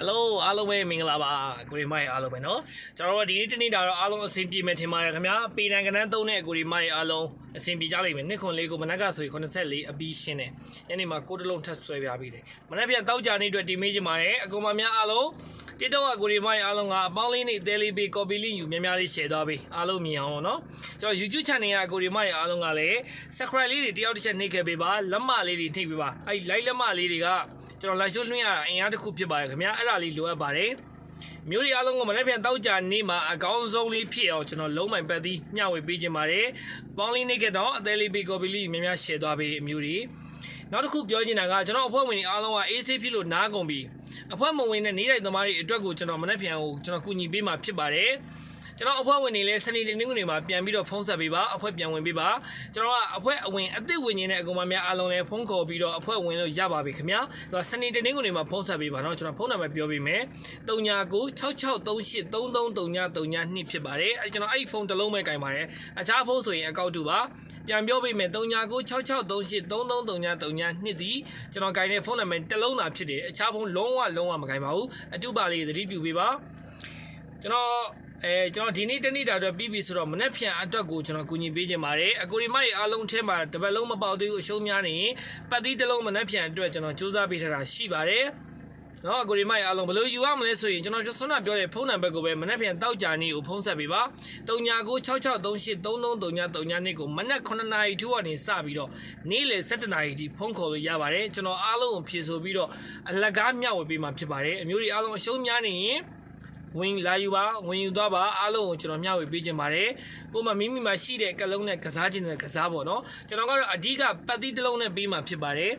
Hello အားလုံးပဲမင်္ဂလာပါကိုရီမိုက်အားလုံးပဲเนาะကျွန်တော်တို့ဒီနေ့တနေ့တာတော့အားလုံးအဆင်ပြေမယ်ထင်ပါတယ်ခင်ဗျာပေတန်ကနန်းသုံးတဲ့ကိုရီမိုက်အားလုံးအဆင်ပြေကြလိမ့်မယ်နှစ်ခွန်လေးကိုမနက်ကဆိုရင်84အပြီးရှင်းတယ်ညနေမှာကိုတလုံးထပ်ဆွဲပြပြီးတယ်မနက်ပြန်တောက်ကြနေအတွက်ဒီမေးချင်ပါတယ်အကောင်မများအားလုံးတစ်တော့ကိုရီမိုက်အားလုံးကအပေါင်းလေးနဲ့ daily pay copy link ယူများများလေး share သွားပေးအားလုံးမြင်အောင်เนาะကျွန်တော် YouTube channel ကကိုရီမိုက်အားလုံးကလည်း subscribe လေးတွေတယောက်တစ်ချက်နှိပ်ခဲ့ပေးပါလက်မလေးတွေနှိပ်ပေးပါအဲ့ like လက်မလေးတွေကကျွန်တော် live show လွှင့်ရတာအင်အားတစ်ခုဖြစ်ပါတယ်ခင်ဗျာအဲ့ဒါလေးလိုအပ်ပါတယ်မျိုးတွေအားလုံးကိုမနေ့ပြန်တောက်ကြနေမှာအကောင်းဆုံးလေးဖြစ်အောင်ကျွန်တော်လုံးမိုင်ပတ်ပြီးမျှဝေပေးခြင်းပါတယ်ပေါင်းလေးနေခဲ့တော့အသေးလေးပေးကိုပီလေးများများ share သွားပေးအမျိုးတွေနောက်တစ်ခုပြောချင်တာကကျွန်တော်အဖွဲ့ဝင်တွေအားလုံးက AC ဖြစ်လို့နားကုန်ပြီအဖွဲ့မဝင်တဲ့နေတိုင်းသမားတွေအတွက်ကိုကျွန်တော်မနေ့ပြန်ကိုကျွန်တော်ကူညီပေးမှာဖြစ်ပါတယ်ကျွန်တော်အဖွဲ့ဝင်တွေလည်းစနေနေ့တွေမှာပြန်ပြီးတော့ဖုန်းဆက်ပေးပါအဖွဲ့ပြန်ဝင်ပေးပါကျွန်တော်ကအဖွဲ့အဝင်အသစ်ဝင်နေတဲ့အကောင်မများအားလုံးလည်းဖုန်းခေါ်ပြီးတော့အဖွဲ့ဝင်လို့ရပါပြီခင်ဗျာသူကစနေနေ့တွေမှာဖုန်းဆက်ပေးပါเนาะကျွန်တော်ဖုန်းနံပါတ်ပြောပေးမယ်3996638332ဖြစ်ပါတယ်အဲကျွန်တော်အဲ့ဒီဖုန်းတစ်လုံးပဲကင်ပါတယ်အခြားဖုန်းဆိုရင်အကောက်တူပါပြန်ပြောပေးမယ်3996638332ဒီကျွန်တော်ကင်တဲ့ဖုန်းနံပါတ်တစ်လုံးသာဖြစ်တယ်အခြားဖုန်းလုံးဝမကင်ပါဘူးအတူပါလေးသတိပြုပေးပါကျွန်တော်ဒီနေ့တနေ့တာအတွက်ပြီးပြီဆိုတော့မနေ့ဖြန်အတွက်ကိုကျွန်တော်ကူညီပေးခြင်းပါတယ်အကိုရီမိုက်အားလုံးထဲမှာတပတ်လုံးမပေါသေးဘူးအရှုံးများနေပတ်သီးတစ်လုံးမနေ့ဖြန်အတွက်ကျွန်တော်စူးစမ်းပေးထားတာရှိပါတယ်နော်အကိုရီမိုက်အားလုံးဘယ်လိုယူရမလဲဆိုရင်ကျွန်တော်ဆွမ်းနာပြောတဲ့ဖုန်းနံပါတ်ကိုပဲမနေ့ပြန်တောက်ကြနေကိုဖုန်းဆက်ပေးပါ3996638333ကိုမနေ့9နာရီထိုးကနေစပြီးတော့နေ့လယ်7နာရီထိဖုန်းခေါ်လို့ရပါတယ်ကျွန်တော်အားလုံးကိုဖြည့်ဆိုပြီးတော့အလကားမျှဝေပေးမှာဖြစ်ပါတယ်အမျိုးတွေအားလုံးအရှုံးများနေရင်ဝင်လာယူပါဝင်ယူသွားပါအားလုံးကိုကျွန်တော်မျှဝေပေးခြင်းပါတယ်ကိုမမိမိမှာရှိတဲ့ကလုံးနဲ့ကစားခြင်းနဲ့ကစားပေါ့နော်ကျွန်တော်ကတော့အဓိကပတ်သီးတစ်လုံးနဲ့ပေးမှာဖြစ်ပါတယ်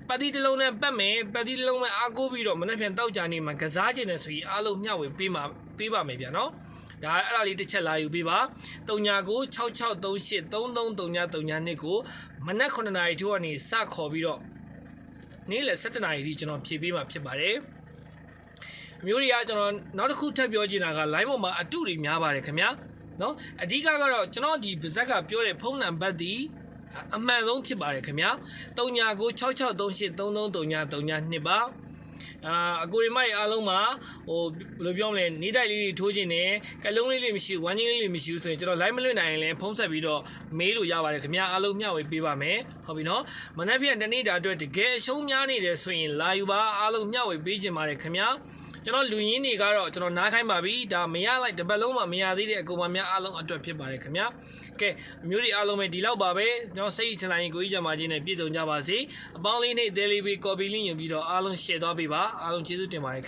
ပတ်သီးတစ်လုံးနဲ့ပတ်မယ်ပတ်သီးတစ်လုံးနဲ့အားကိုးပြီးတော့မနေ့ပြန်တောက်ကြနေမှာကစားခြင်းနဲ့ဆိုရင်အားလုံးမျှဝေပေးပါမယ်ဗျာနော်ဒါအဲ့ဒါလေးတစ်ချက်လာယူပေးပါ3996638333ကိုမနက်9နာရီထိုးကနေစခေါ်ပြီးတော့နေ့လယ်7နာရီထိကျွန်တော်ဖြည့်ပေးမှာဖြစ်ပါတယ်မျိုးတွေကကျွန်တော်နောက်တစ်ခုထပ်ပြောချင်တာက line ပေါ်မှာအတုတွေများပါတယ်ခင်ဗျာနော်အဓိကတော့ကျွန်တော်ဒီဗဇက်ကပြောတဲ့ဖုန်းနံပါတ်ဒီအမှန်ဆုံးဖြစ်ပါတယ်ခင်ဗျာ3996638333ပါအကိုရီမိုက်အားလုံးမှာဘယ်လိုပြောမလဲနေတိုက်လေးတွေထိုးခြင်းနဲ့ကလုံးလေးတွေမရှိဝမ်းချင်းလေးတွေမရှိဘူးဆိုရင်ကျွန်တော် line မလွှင့်နိုင်ရင်လည်းဖုန်းဆက်ပြီးတော့မေးလို့ရပါတယ်ခင်ဗျာအားလုံးမျှဝေပေးပါမယ်ဟုတ်ပြီနော်မနေ့ပြန်တနေ့တာအတွက်တကယ်အရှုံးများနေတယ်ဆိုရင်လာယူပါအားလုံးမျှဝေပေးခြင်းပါတယ်ခင်ဗျာကျွန်တော်လူရင်းတွေကတော့ကျွန်တော်နားခိုင်းပါပြီဒါမရလိုက်တပတ်လုံးမှမရသေးတဲ့အကောင်မများအားလုံးအတွက်ဖြစ်ပါတယ်ခင်ဗျာကဲအမျိုးတွေအားလုံးပဲဒီလောက်ပါပဲကျွန်တော်စိတ်ချနိုင်ကိုကြီးကြမှာချင်းနဲ့ပြည့်စုံကြပါစေအပေါင်းလေးနဲ့ daily pay copy link ယူပြီးတော့အားလုံး share သွားပေးပါအားလုံးကျေးဇူးတင်ပါတယ်